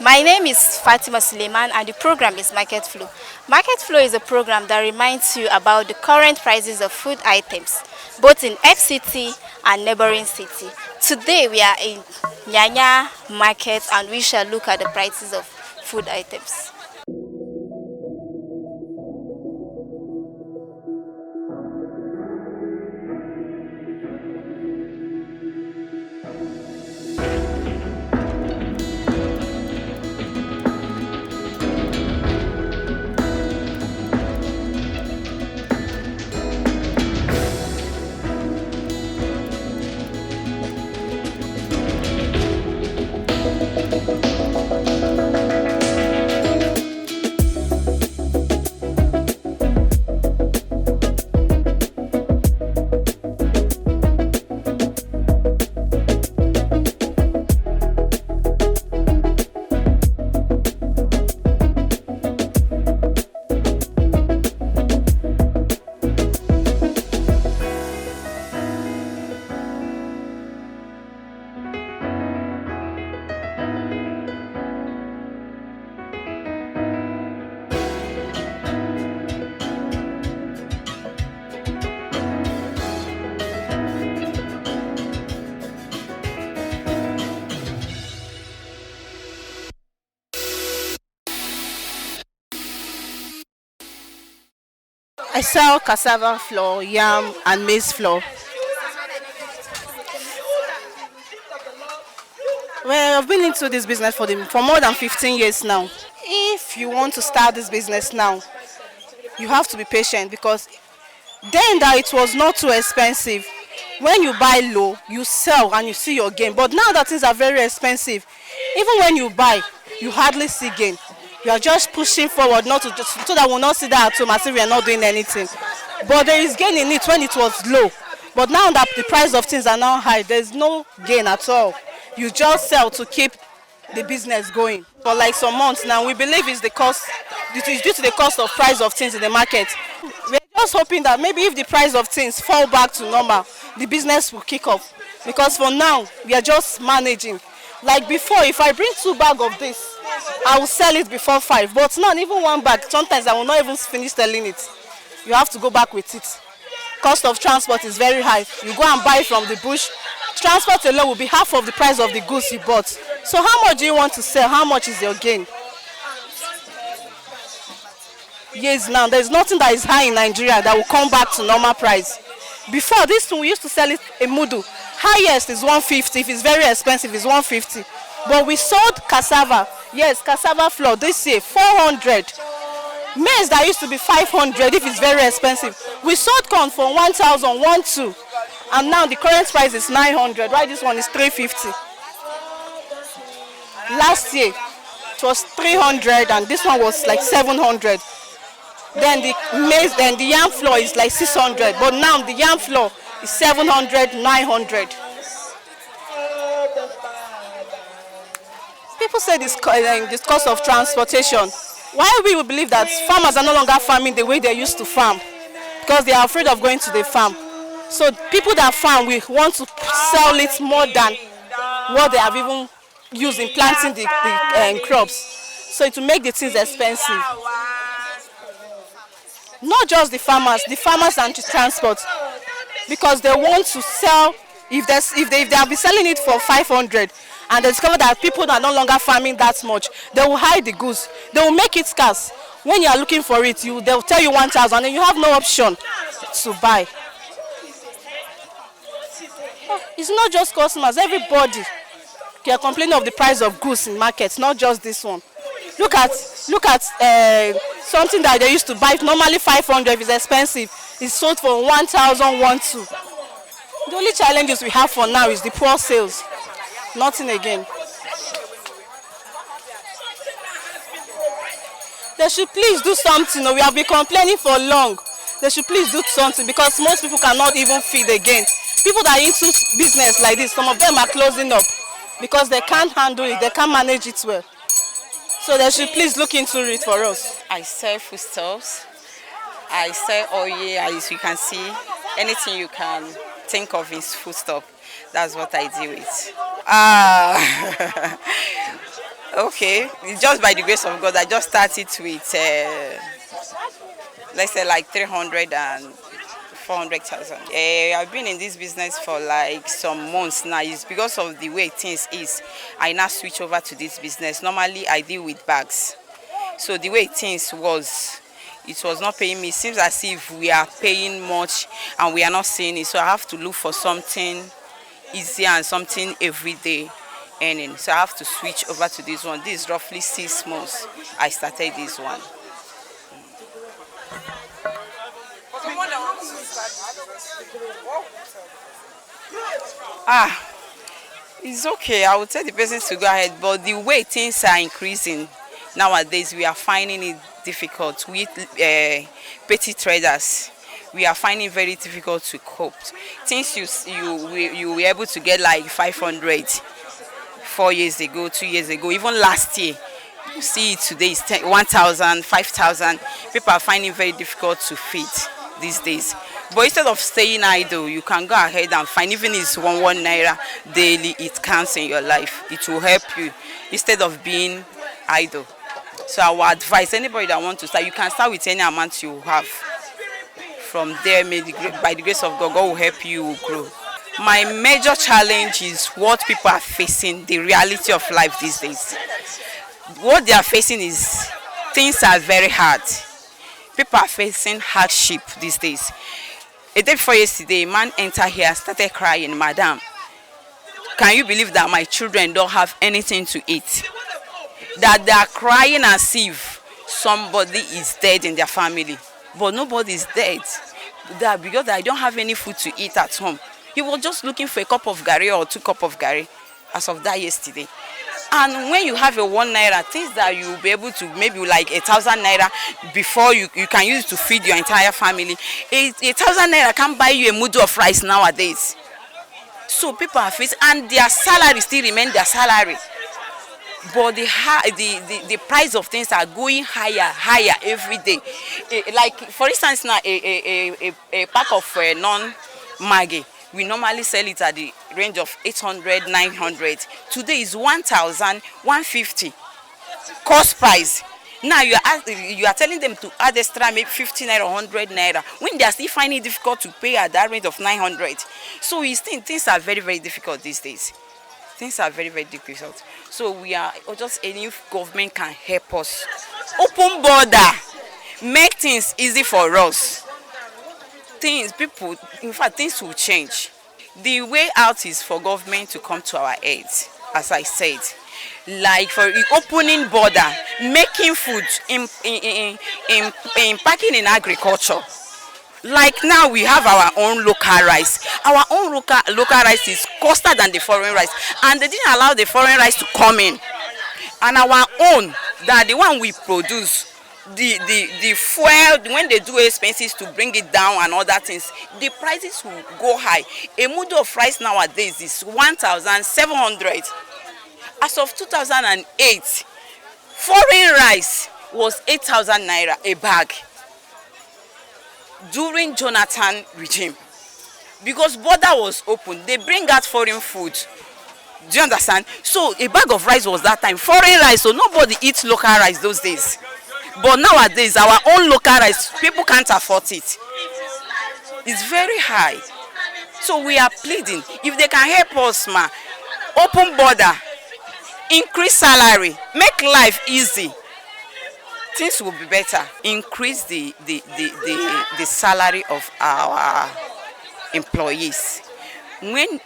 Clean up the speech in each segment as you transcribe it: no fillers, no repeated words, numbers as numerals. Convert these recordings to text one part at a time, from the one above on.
My name is Fatima Suleiman and the program is Market Flow. Market Flow is a program that reminds you about the current prices of food items, both in FCT and neighboring city. Today we are in NYANYA Market and we shall look at the prices of food items. I sell cassava flour, yam, and maize flour. Well, I've been into this business for more than 15 years now. If you want to start this business now, you have to be patient because then that it was not too expensive. When you buy low, you sell and you see your gain. But now that things are very expensive, even when you buy, you hardly see gain. You are just pushing forward not to just so that we'll not see that at home as if we are not doing anything. But there is gain in it when it was low. But now that the price of things are now high, there's no gain at all. You just sell to keep the business going. For like some months now, we believe it's the cost, it is due to the cost of price of things in the market. We're just hoping that maybe if the price of things fall back to normal, the business will kick off. Because for now, we are just managing. Like before, if I bring 2 bags of this, I will sell it before 5. But not even 1 bag. Sometimes I will not even finish selling it. You have to go back with it. Cost of transport is very high. You go and buy from the bush. Transport alone will be half of the price of the goods you bought. So how much do you want to sell? How much is your gain? Yes, now there's nothing that is high in Nigeria that will come back to normal price. Before this one, we used to sell it a mudu. Highest is 150. If it's very expensive, it's 150. But we sold cassava. Yes, cassava flour this year 400. Maize that used to be 500 if it's very expensive. We sold corn for 1,000, 1,200. And now the current price is 900. Right, this one is 350. Last year it was 300 and this one was like 700. Then the maize, then the yam flour is like 600. But now the yam flour is 700, 900. People say this cost of transportation. Why we believe that farmers are no longer farming the way they used to farm? Because they are afraid of going to the farm. So people that farm, we want to sell it more than what they have even used in planting the crops. So it will make the things expensive. Not just the farmers and the transport. Because they want to sell, if they have been selling it for 500 and they discover that people are no longer farming that much, they will hide the goods. They will make it scarce. When you are looking for it, they'll tell you 1,000 and you have no option to buy. It's not just customers, everybody. They are complaining of the price of goods in markets, not just this one. Look at something that they used to buy normally 500 if it's expensive. It's sold for 1,000, 1,200. The only challenges we have for now is the poor sales. Nothing again. They should please do something. We have been complaining for long. They should please do something because most people cannot even feed again. People that are into business like this, some of them are closing up because they can't handle it, they can't manage it well. So they should please look into it for us. I sell foodstuffs. I sell oil, as you can see. Anything you can think of is foodstuff. That's what I deal with. Okay, it's just by the grace of God. I just started with, let's say, like 300 and 400,000. I've been in this business for like some months now. It's because of the way things is. I now switch over to this business. Normally, I deal with bags. So the way things was, it was not paying me. It seems as if we are paying much and we are not seeing it. So I have to look for something easier and something everyday earning. So I have to switch over to this one. This is roughly 6 months I started this one. It's okay. I would tell the person to go ahead, but the way things are increasing nowadays, we are finding it difficult with petty traders. We are finding it very difficult to cope. Things you were able to get like 500 4 years ago, 2 years ago, even last year. You see it today is 1,000, 5,000. People are finding it very difficult to feed these days. But instead of staying idle, you can go ahead and find, even if it's one naira daily, it counts in your life. It will help you instead of being idle. So I would advise anybody that wants to start, you can start with any amount you have. From there, by the grace of God, God will help you grow. My major challenge is what people are facing, the reality of life these days. What they are facing is things are very hard. People are facing hardship these days. A day before yesterday, a man entered here and started crying, "Madam, can you believe that my children don't have anything to eat?" That they are crying as if somebody is dead in their family. But nobody is dead. That because I don't have any food to eat at home. He was just looking for a cup of gari or 2 cups of gari as of that yesterday. And when you have a 1 naira, things that you'll be able to, maybe like 1,000 naira before you can use it to feed your entire family. 1,000 naira can't buy you a mudu of rice nowadays. So people are facing, and their salary still remain their salary. But the price of things are going higher every day. Like for instance now, a pack of non-maggi, we normally sell it at the range of 800, 900. Today is 1,000, 150 cost price. Now you are telling them to add extra maybe 50 naira or 100 naira when they are still finding it difficult to pay at that range of 900. So you think things are very, very difficult these days. Things are very, very difficult. So we are just, any government can help us. Open border, make things easy for us. People, in fact, things will change. The way out is for government to come to our aid, as I said. Like for opening border, making food, packing in agriculture. Like now we have our own local rice. Our own local rice is costlier than the foreign rice. And they didn't allow the foreign rice to come in. And our own, that the one we produce, the fuel, when they do expenses to bring it down and other things, the prices will go high. A mudu of rice nowadays is 1,700. As of 2008, foreign rice was 8,000 naira a bag during Jonathan regime. Because border was open, they bring out foreign food. Do you understand? So a bag of rice was that time foreign rice, so nobody eats local rice those days. But nowadays, our own local rice, people can't afford it. It's very high. So we are pleading, if they can help us, open border, increase salary, make life easy, things will be better. Increase the salary of our employees. When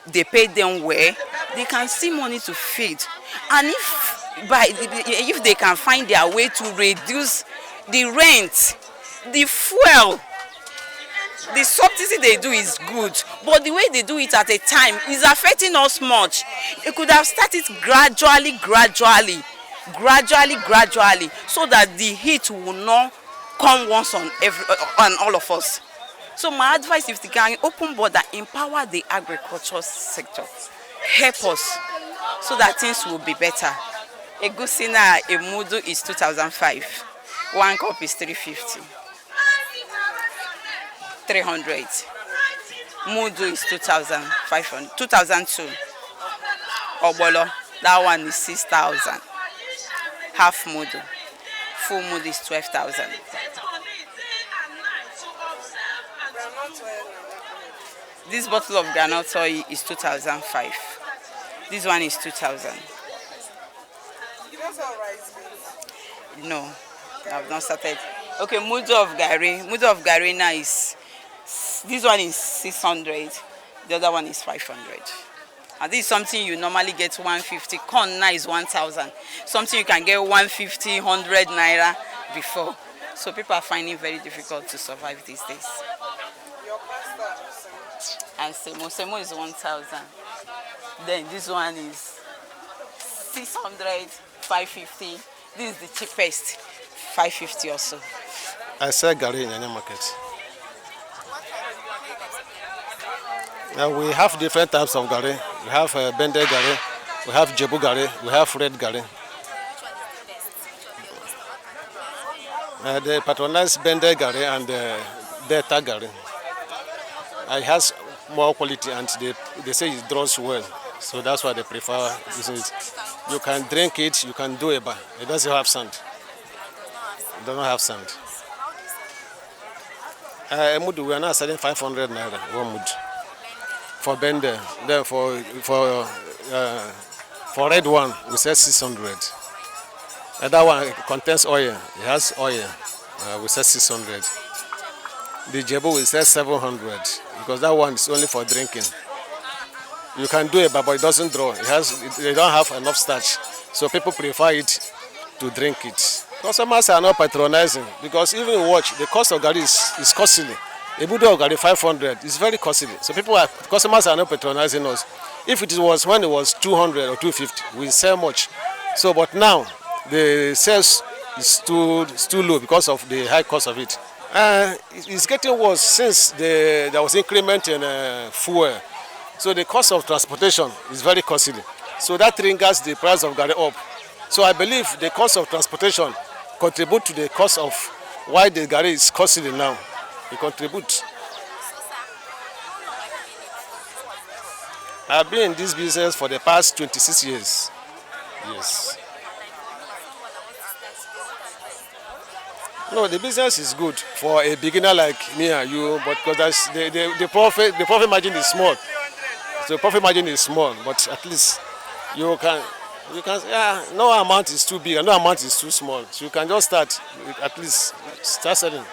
they pay them well, they can see money to feed. And if they can find their way to reduce the rent, the fuel, the subsidy they do is good, but the way they do it at a time is affecting us much. It could have started gradually, so that the heat will not come once on all of us. So my advice, if they can open border, empower the agriculture sector, help us so that things will be better. A goosey now, a mudu is 2,005. 1 cup is 350. 300. Mudu is 2,500. 2,002. Obolo That one is 6,000. Half mudu. Full mudu is 12,000. This bottle of groundnut oil is 2,005. This one is 2,000. No, I've not started. Okay, mudu of gari. Mudu of gari now is, this one is 600. The other one is 500. And this is something you normally get 150. Corn now is 1,000. Something you can get 150, 100 naira before. So people are finding it very difficult to survive these days. And semo is 1,000. Then this one is 600, 550. This is the cheapest, 550 also. I sell gari in NYANYA Market. We have different types of gari. We have bende gari, we have jebu gari, we have red gari. They patronize bende gari and delta gari. It has more quality and they say it draws well. So that's why they prefer using it. You can drink it, you can do it, but it doesn't have sand. It does not have sand. Mudu, we are now selling 500 naira, one mud. For bender, then for red one, we sell 600. That one contains oil. It has oil. We sell 600. The jebu we sell 700 because that one is only for drinking. You can do it, but it doesn't draw. They don't have enough starch, so people prefer it to drink it. Customers are not patronizing because even watch the cost of gari is costly. A budo of gari 500 is very costly. So customers are not patronizing us. If it was when it was 200 or 250, we sell much. So, but now the sales is too low because of the high cost of it. It's getting worse since there was increment in fuel. So the cost of transportation is very costly. So that triggers the price of gari up. So I believe the cost of transportation contribute to the cost of why the gari is costly now. It contributes. I've been in this business for the past 26 years. Yes. No, the business is good for a beginner like me and you, but because the profit margin is small. So profit margin is small, but at least you can no amount is too big and no amount is too small. So you can just start, at least start selling.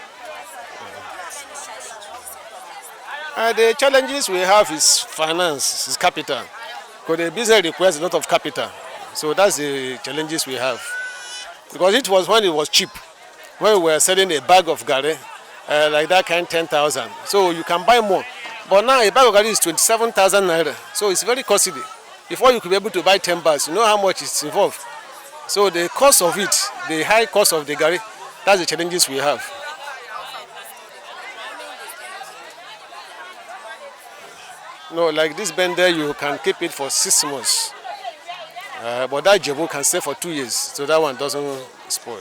The challenges we have is finance, is capital. Because the business requires a lot of capital. So that's the challenges we have. Because it was when it was cheap, when we were selling a bag of gari, like that kind 10,000. So you can buy more. But now a bag of gari is 27,000 naira. So it's very costly. Before you could be able to buy 10 bags, you know how much it's involved. So the cost of it, the high cost of the gari, that's the challenges we have. No, like this bender, you can keep it for 6 months. But that jebu can stay for 2 years, so that one doesn't spoil.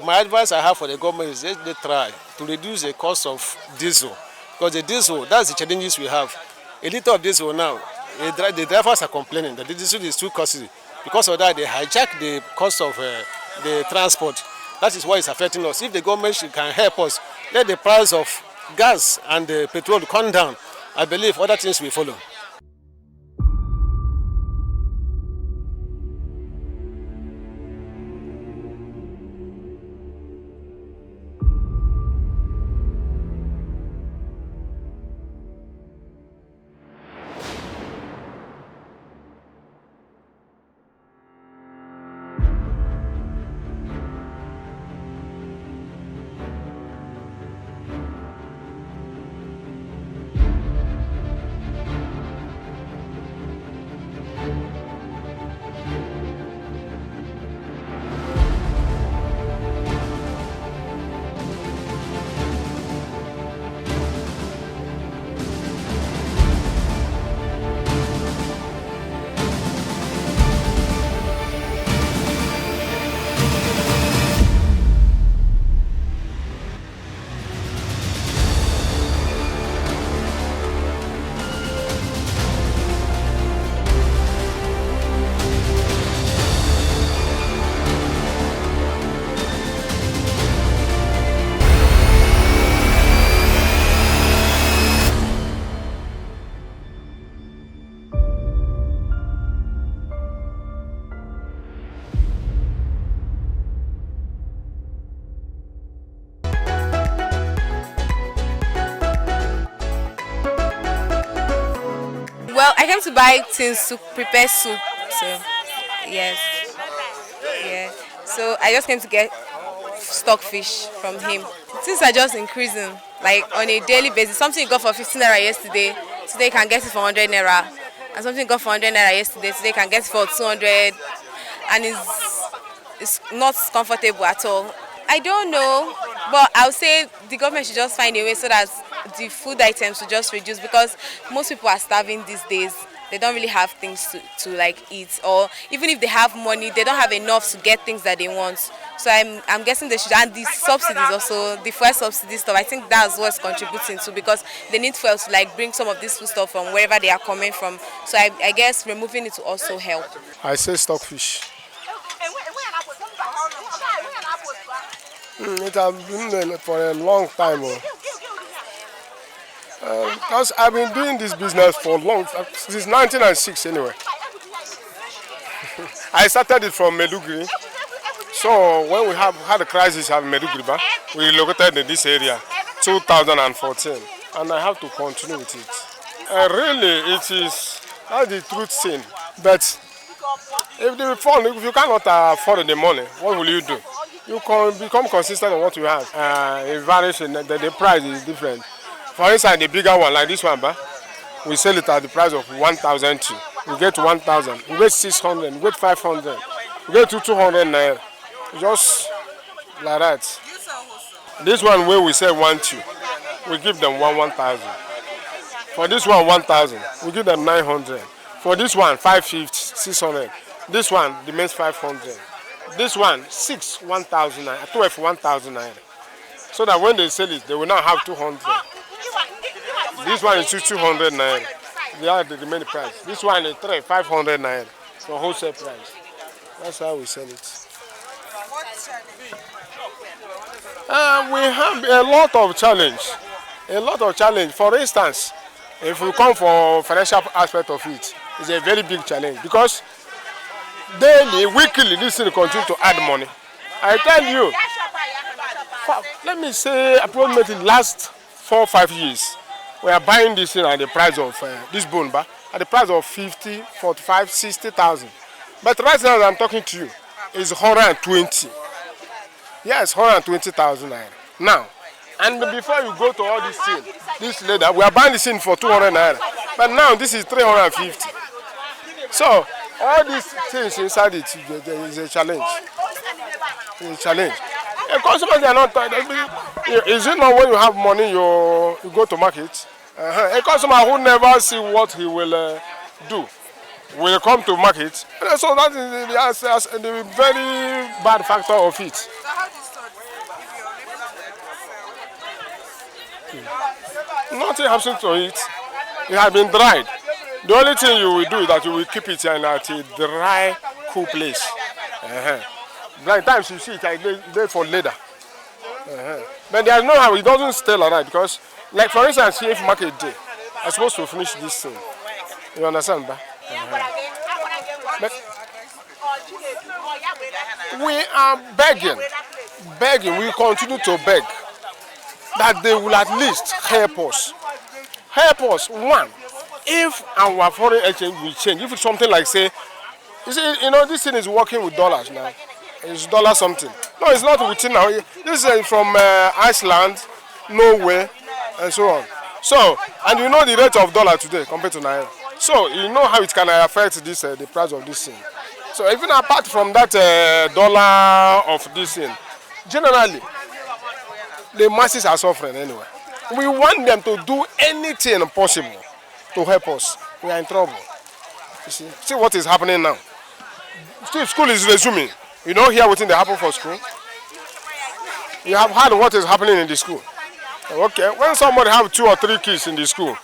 My advice I have for the government is they try to reduce the cost of diesel. Because the diesel, that's the challenges we have. A liter of diesel now, the drivers are complaining that the diesel is too costly. Because of that, they hijack the cost of the transport. That is why it's affecting us. If the government can help us, let the price of gas and the petrol come down, I believe other things will follow. I came to buy things to prepare soup. So, yes. Yeah. So I just came to get stockfish from him. Things are just increasing, like on a daily basis. Something you got for 15 naira yesterday, today you can get it for 100 naira. And something you got for 100 naira yesterday, today you can get it for 200. And it's not comfortable at all. I don't know, but I would say the government should just find a way so that the food items will just reduce, because most people are starving these days. They don't really have things to like eat, or even if they have money, they don't have enough to get things that they want. So I'm guessing they should, and the subsidies also, the fuel subsidy stuff, I think that's what's contributing to, because they need fuel to like bring some of this food stuff from wherever they are coming from. So I guess removing it will also help. I say stockfish. It has been there for a long time. Because I've been doing this business for long, since 1996 anyway. I started it from Meduguri. So when we had a crisis at Meduguri, we relocated in this area 2014. And I have to continue with it. Really, it is, that's the truth thing. But if you cannot afford the money, what will you do? You can become consistent on what you have. It varies, the price is different. For instance, the bigger one, like this one, we sell it at the price of 1,002. We get 1,000, we get 600, we get 500, we get to 200 naira. Just like that. This one where we sell 1,2, we give them 1,000. For this one, 1,000, we give them 900. For this one, 550, 600. This one remains 500. This one, 1,000 naira, 12, 1,000 naira. So that when they sell it, they will now have 200. This one is 200 naira. They are the remaining price. This one is 500 naira for wholesale price. That's how we sell it. We have a lot of challenge. A lot of challenge. For instance, if we come for financial aspect of it, it's a very big challenge, because daily, weekly, this thing continues to add money. I tell you, let me say approximately last 4 or 5 years, we are buying this thing at the price of this bone bar at the price of 50, 45, 60,000. But right now, as I'm talking to you, it's 120. Yes, 120,000 naira. Now, and before you go to all this thing, this leather, we are buying this thing for 200 naira. But now this is 350. So all these things inside it is a challenge. It's a challenge. And customers are not. Is it not when you have money you go to market? A customer who never see what he will do will come to market. And so that is the very bad factor of it. Nothing happens to it. It has been dried. The only thing you will do is that you will keep it in at a dry, cool place. Like times you see it, I there for leather. But there's no how it doesn't stay like that, because, like for instance, if market day, I'm supposed to finish this thing. You understand, ba? But we are begging. We continue to beg that they will at least help us. Help us. One, if our foreign exchange will change, if it's something like, say, you know, this thing is working with dollars now. It's dollar something. No, it's not within now. This is from Iceland, Norway, and so on. So, and you know the rate of dollar today compared to naira. So, you know how it can affect this the price of this thing. So, even apart from that dollar of this thing, generally, the masses are suffering anyway. We want them to do anything possible to help us. We are in trouble. You see what is happening now. Still, school is resuming. You don't hear what happened for school. You have heard what is happening in the school. Okay, when somebody have 2 or 3 kids in the school,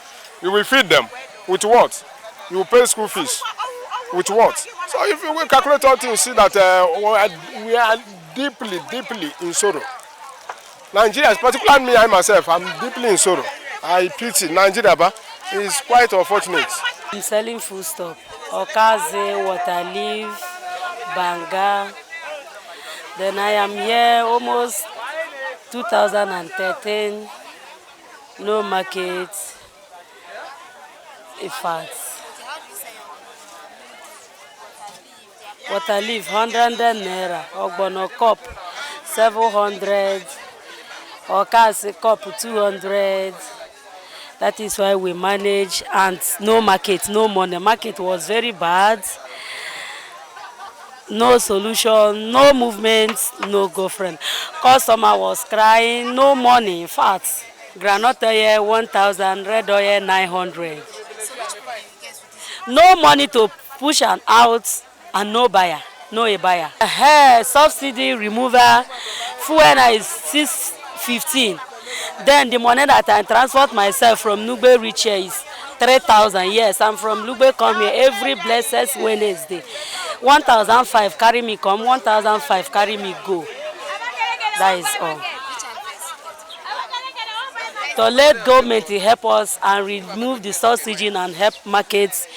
you will feed them with what? You will pay school fees with what? So if you will calculate all things, see that we are deeply in sorrow. Nigerians, particularly me, I myself, I'm deeply in sorrow. I pity Nigeria, but it's quite unfortunate. I'm selling food stuff. Okaze, water leaf, banga. Then I am here almost 2013. No market. In fact. water leaf 100 naira, ogbono cup 700, okase cup 200. That is why we manage, and no market, no money. Market was very bad. No solution, no movement, no girlfriend. Customer was crying, no money. In fact, groundnut oil 1,000, red oil 900. No money to push and out, and no buyer, no a buyer. Subsidy removal, fuel is 615. Then the money that I transport myself from Nugbe reach here is 3,000. Yes, I'm from Nugbe come here every blessed Wednesday. 1,005 carry me come, 1,005 carry me go. That is all. To let government help us and remove the subsidy and help markets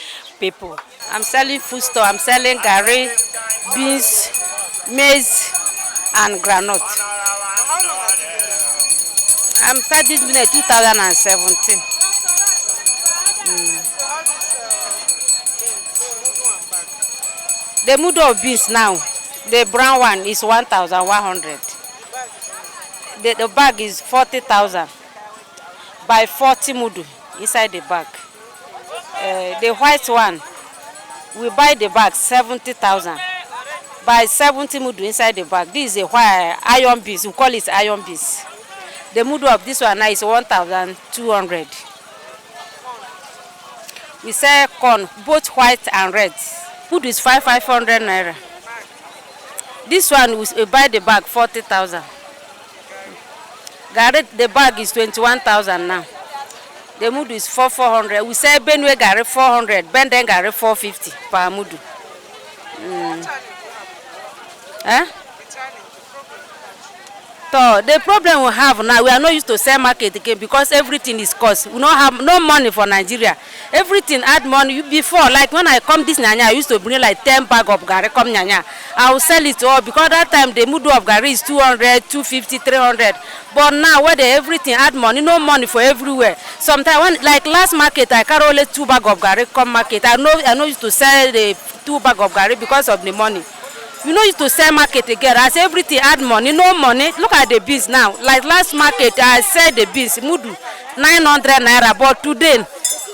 people. I'm selling food store. I'm selling garri, beans, maize, and groundnut. I'm starting in 2017. The mudu of beans now, the brown one is 1,100. The bag is 40,000 by 40 mudu inside the bag. The white one, we buy the bag 70,000 by 70 mudu inside the bag. This is a white iron beans. We call it iron beans. The mudu of this one now is 1,200. We sell corn, both white and red. Mudu is 500 naira. This one we buy the bag 40,000. Garri, the bag is 21,000 now. The mudu is 400. We sell Benue garri 400, Benden garri 450 per mudu. So the problem we have now, we are not used to sell market again because everything is cost. We don't have no money for Nigeria. Everything add money. Before, like when I come this Nyanya, I used to bring like 10 bag of garri come Nyanya. I will sell it all because that time the mudu of garri is 200, 250, 300. But now where everything add money, no money for everywhere. Sometimes when like last market, I carry only 2 bag of garri come market. I know used to sell the 2 bag of garri because of the money. You know, used to sell market again. As everything add money, no money. Look at the beans now. Like last market, I sell the beans mudu 900 naira, but today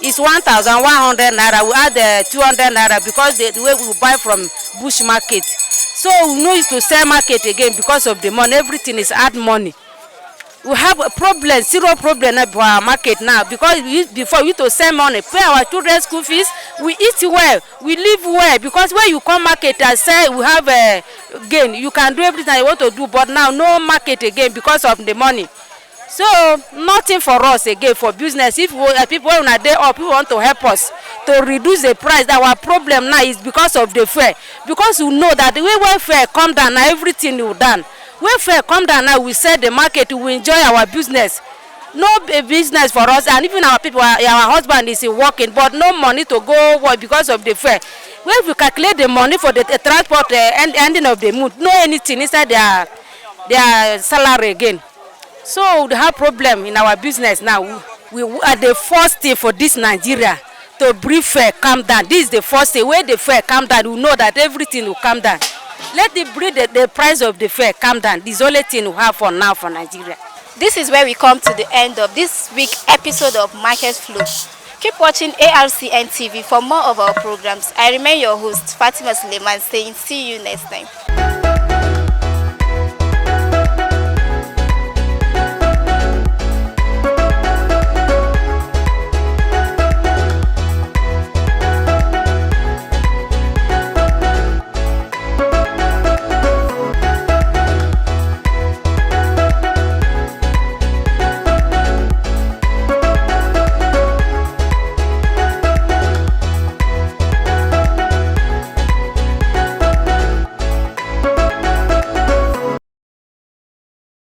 it's 1,100 naira. We add 200 naira because the way we buy from bush market. So we know used to sell market again because of the money. Everything is add money. We have a problem, zero problem for our market now because before we used to sell money, pay our children's school fees, we eat well, we live well because when you come market and say we have a gain, you can do everything you want to do, but now no market again because of the money. So nothing for us again for business. If people on a day or people want to help us to reduce the price, our problem now is because of the fare. Because we know that the way welfare come down, now everything will done. When fair come down now, we sell the market, we enjoy our business. No business for us, and even our people, our husband is working, but no money to go work because of the fair. When we calculate the money for the transport ending of the month, no anything inside their salary again. So we have problem in our business now. We are the first thing for this Nigeria to bring fair come down. This is the first thing. When the fair come down, we know that everything will come down. Let the price of the fare come down. This is the only thing we have for now for Nigeria. This is where we come to the end of this week's episode of Market Flow. Keep watching ARCN TV for more of our programs. I remain your host, Fatima Suleiman, saying see you next time.